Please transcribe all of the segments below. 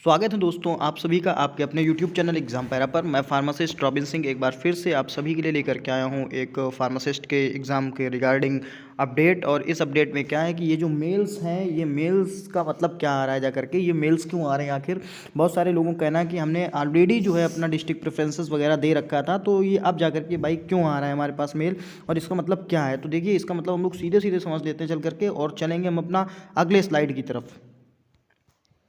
स्वागत है दोस्तों आप सभी का आपके अपने YouTube चैनल एग्ज़ाम पैरा पर। मैं फार्मासिस्ट रॉबिन सिंह एक बार फिर से आप सभी के लिए लेकर के आया हूं एक फार्मासिस्ट के एग्ज़ाम के रिगार्डिंग अपडेट। और इस अपडेट में क्या है कि ये जो मेल्स हैं, ये मेल्स का मतलब क्या आ रहा है जा करके, ये मेल्स क्यों आ रहे हैं आखिर। बहुत सारे लोगों का कहना है कि हमने ऑलरेडी जो है अपना डिस्ट्रिक्ट प्रेफरेंसेस वगैरह दे रखा था, तो ये अब जा करके भाई क्यों आ रहा है हमारे पास मेल और इसका मतलब क्या है। तो देखिए इसका मतलब हम लोग सीधे सीधे समझ लेते हैं चल करके, और चलेंगे हम अपना अगले स्लाइड की तरफ।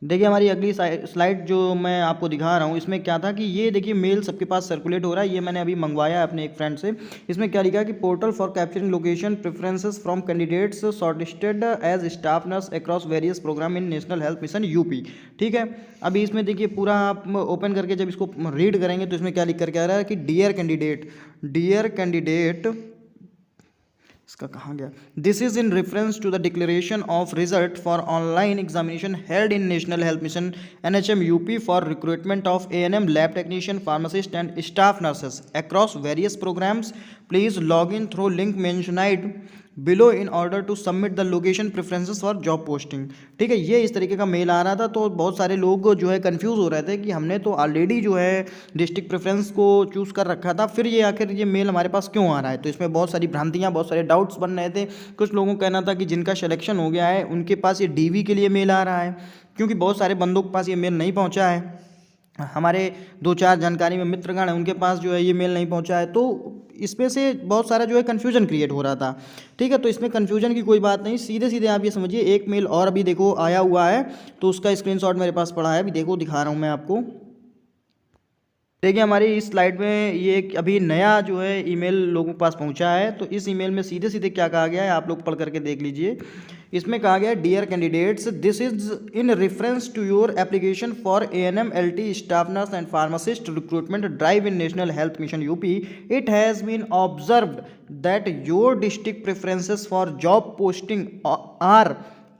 देखिए हमारी अगली स्लाइड जो मैं आपको दिखा रहा हूँ, इसमें क्या था कि ये देखिए मेल सबके पास सर्कुलेट हो रहा है। ये मैंने अभी मंगवाया है अपने एक फ्रेंड से। इसमें क्या लिखा है कि portal for capturing location preferences from candidates shortlisted as staff nurse across various program in national health mission UP. ठीक है, अभी इसमें देखिए पूरा आप ओपन करके जब इसको रीड करेंगे तो इसमें क्या लिख करके आ रहा है कि डियर कैंडिडेट, इसका कहाँ गया, this is in reference to the declaration of result for online examination held in national health mission NHM UP for recruitment of ANM lab technician pharmacist and staff nurses across various programs. Please log in through link mentioned below in order to submit the location preferences for job posting. ठीक है, ये इस तरीके का mail आ रहा था। तो बहुत सारे लोग जो है कंफ्यूज हो रहे थे कि हमने तो ऑलरेडी जो है डिस्ट्रिक्ट प्रेफरेंस को चूज़ कर रखा था, फिर ये आखिर ये मेल हमारे पास क्यों आ रहा है। तो इसमें बहुत सारी भ्रांतियाँ, बहुत सारे डाउट्स बन रहे थे। कुछ लोगों का कहना था कि जिनका सिलेक्शन हो गया है उनके पास ये DV के लिए मेल आ रहा है, क्योंकि बहुत सारे बंदों के पास ये मेल नहीं पहुँचा है। हमारे 2-4 जानकारी में मित्रगण हैं, उनके पास जो है ये मेल नहीं पहुंचा है। तो इसमें से बहुत सारा जो है कन्फ्यूजन क्रिएट हो रहा था। ठीक है, तो इसमें कन्फ्यूजन की कोई बात नहीं, सीधे सीधे आप ये समझिए। एक मेल और अभी देखो आया हुआ है, तो उसका स्क्रीनशॉट मेरे पास पड़ा है, अभी देखो दिखा रहा हूँ मैं आपको। देखिए हमारी इस स्लाइड में ये अभी नया जो है ईमेल लोगों के पास पहुंचा है। तो इस ईमेल में सीधे सीधे क्या कहा गया है आप लोग पढ़ करके देख लीजिए। इसमें कहा गया है, dear candidates, this is in reference to your application for ANM LT staff nurse and pharmacist recruitment drive in national health mission UP. It has been observed that your district preferences for job posting are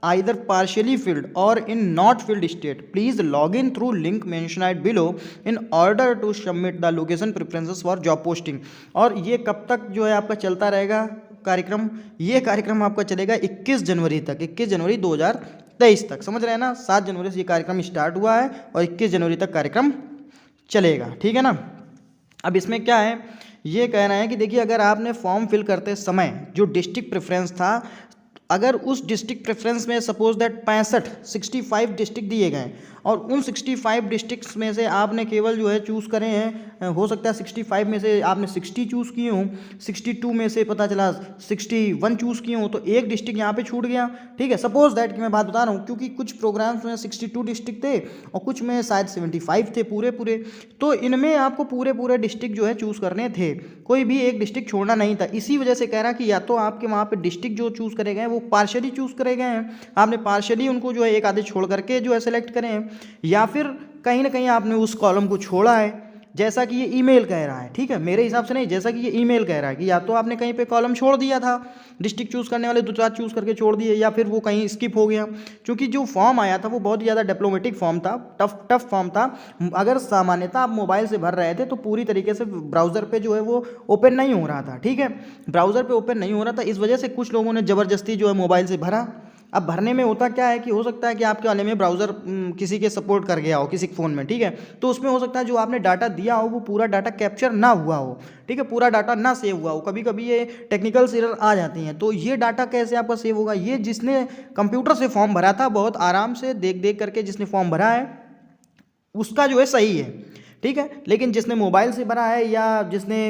either partially filled or in not filled state. Please log in through link mentioned below in order to submit the location preferences for job posting. और ये कब तक जो है आपका चलता रहेगा कार्यक्रम, ये कार्यक्रम आपका चलेगा 21 जनवरी तक, 21 जनवरी 2023 तक। समझ रहे हैं ना, 7 जनवरी से ये कार्यक्रम स्टार्ट हुआ है और 21 जनवरी तक कार्यक्रम चलेगा। ठीक है ना। अब इसमें क्या है, ये कह रहे हैं कि देखिए अगर आपने फॉर्म फिल करते समय जो डिस्ट्रिक्ट प्रेफरेंस था, अगर उस डिस्ट्रिक्ट प्रेफरेंस में सपोज दैट 65 डिस्ट्रिक्ट दिए गए और उन 65 डिस्ट्रिक्ट्स में से आपने केवल जो है चूज़ करे हैं, हो सकता है 65 में से आपने 60 चूज़ किए हों, 62 में से पता चला 61 चूज़ किए हों, तो एक डिस्ट्रिक्ट यहाँ पे छूट गया। ठीक है, सपोज दैट कि मैं बात बता रहा हूँ, क्योंकि कुछ प्रोग्राम्स में 62 डिस्ट्रिक्ट थे और कुछ में शायद 75 थे पूरे। तो इनमें आपको पूरे डिस्ट्रिक्ट जो है चूज़ करने थे, कोई भी एक डिस्ट्रिक्ट छोड़ना नहीं था। इसी वजह से कह रहा कि या तो आपके वहाँ पर डिस्ट्रिक्ट जो चूज़ करे गए वो पार्शियली चूज़ करे गए हैं, आपने पार्शियली उनको जो है एक आधे छोड़ करके जो है सेलेक्ट करें हैं, या फिर कहीं ना कहीं आपने उस कॉलम को छोड़ा है, जैसा कि ये ईमेल कह रहा है। ठीक है, मेरे हिसाब से नहीं, जैसा कि ये ईमेल कह रहा है कि या तो आपने कहीं पे कॉलम छोड़ दिया था, डिस्ट्रिक्ट चूज़ करने वाले 2-4 चूज़ करके छोड़ दिए, या फिर वो कहीं स्किप हो गया। क्योंकि जो फॉर्म आया था वो बहुत ज़्यादा डिप्लोमेटिक फॉर्म था, टफ फॉर्म था। अगर सामान्यतः आप मोबाइल से भर रहे थे तो पूरी तरीके से ब्राउज़र पर जो है वो ओपन नहीं हो रहा था। ठीक है, ब्राउज़र पर ओपन नहीं हो रहा था, इस वजह से कुछ लोगों ने ज़बरदस्ती जो है मोबाइल से भरा। अब भरने में होता क्या है कि हो सकता है कि आपके वाले में ब्राउज़र किसी के सपोर्ट कर गया हो, किसी फ़ोन में। ठीक है, तो उसमें हो सकता है जो आपने डाटा दिया हो वो पूरा डाटा कैप्चर ना हुआ हो। ठीक है, पूरा डाटा ना सेव हुआ हो। कभी कभी ये टेक्निकल एरर आ जाती हैं। तो ये डाटा कैसे आपका सेव होगा, ये जिसने कंप्यूटर से फॉर्म भरा था, बहुत आराम से देख करके जिसने फॉर्म भरा है उसका जो है सही है। ठीक है, लेकिन जिसने मोबाइल से भरा है या जिसने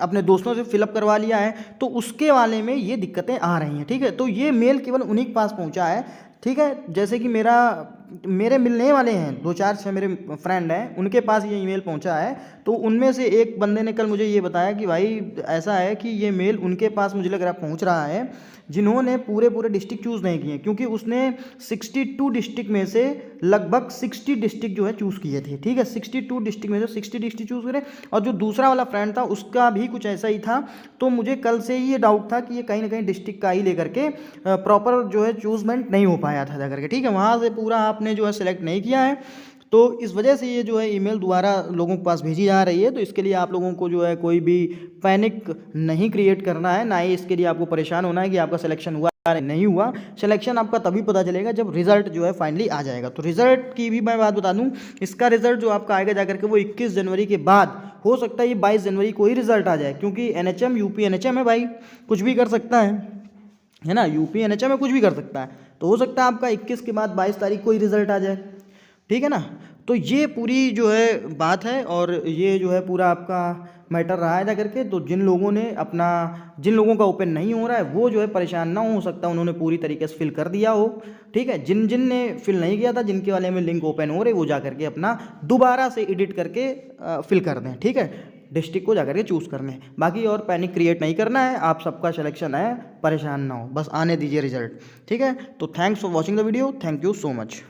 अपने दोस्तों से फिलअप करवा लिया है, तो उसके वाले में ये दिक्कतें आ रही हैं। ठीक है, तो ये मेल केवल उन्हीं के पास पहुंचा है। ठीक है, जैसे कि मेरे मिलने वाले हैं 2-4 से मेरे फ्रेंड हैं, उनके पास ये ईमेल पहुंचा है। तो उनमें से एक बंदे ने कल मुझे ये बताया कि भाई ऐसा है कि ये मेल उनके पास मुझे लग रहा पहुंच रहा है जिन्होंने पूरे डिस्ट्रिक्ट चूज़ नहीं किए, क्योंकि उसने 62 डिस्ट्रिक्ट में से लगभग 60 डिस्ट्रिक्ट जो है चूज़ किए थे। ठीक है, 62 डिस्ट्रिक्ट में से 60 डिस्ट्रिक्ट चूज़ करे, और जो दूसरा वाला फ्रेंड था उसका भी कुछ ऐसा ही था। तो मुझे कल से ही ये डाउट था कि ये कहीं ना कहीं डिस्ट्रिक्ट का ही लेकर के प्रॉपर जो है चूजमेंट नहीं हो पाया था जाकर के। ठीक है, वहाँ से पूरा आपने जो है सेलेक्ट नहीं किया है, तो इस वजह से ये जो है ईमेल दोबारा लोगों के पास भेजी जा रही है। तो इसके लिए आप लोगों को जो है कोई भी पैनिक नहीं क्रिएट करना है, ना ही इसके लिए आपको परेशान होना है कि आपका सिलेक्शन हुआ नहीं हुआ। सिलेक्शन आपका तभी पता चलेगा जब रिजल्ट जो है फाइनली आ जाएगा। तो रिजल्ट की भी मैं बात बता दूं, इसका रिजल्ट जो आपका आएगा जाकर के वो 21 जनवरी के बाद, हो सकता है ये 22 जनवरी को ही रिजल्ट आ जाए, क्योंकि एनएचएम यूपी एनएचएम है भाई, कुछ भी कर सकता है ना, यूपी एनएचएम में कुछ भी कर सकता है। तो हो सकता है आपका 21 के बाद 22 तारीख को ही रिजल्ट आ जाए, ठीक है ना। तो ये पूरी जो है बात है, और ये जो है पूरा आपका मैटर रहा है जा करके। तो जिन लोगों का ओपन नहीं हो रहा है वो जो है परेशान ना हो सकता है उन्होंने पूरी तरीके से फिल कर दिया हो, ठीक है। जिन ने फिल नहीं किया था, जिनके वाले में लिंक ओपन हो रहे, वो जा करके अपना दोबारा से एडिट करके फिल कर दें, ठीक है। डिस्ट्रिक्ट को जाकर के चूज़ करने, बाकी और पैनिक क्रिएट नहीं करना है, आप सबका सिलेक्शन है, परेशान ना हो, बस आने दीजिए रिजल्ट, ठीक है। तो thanks for watching the video, thank you so much.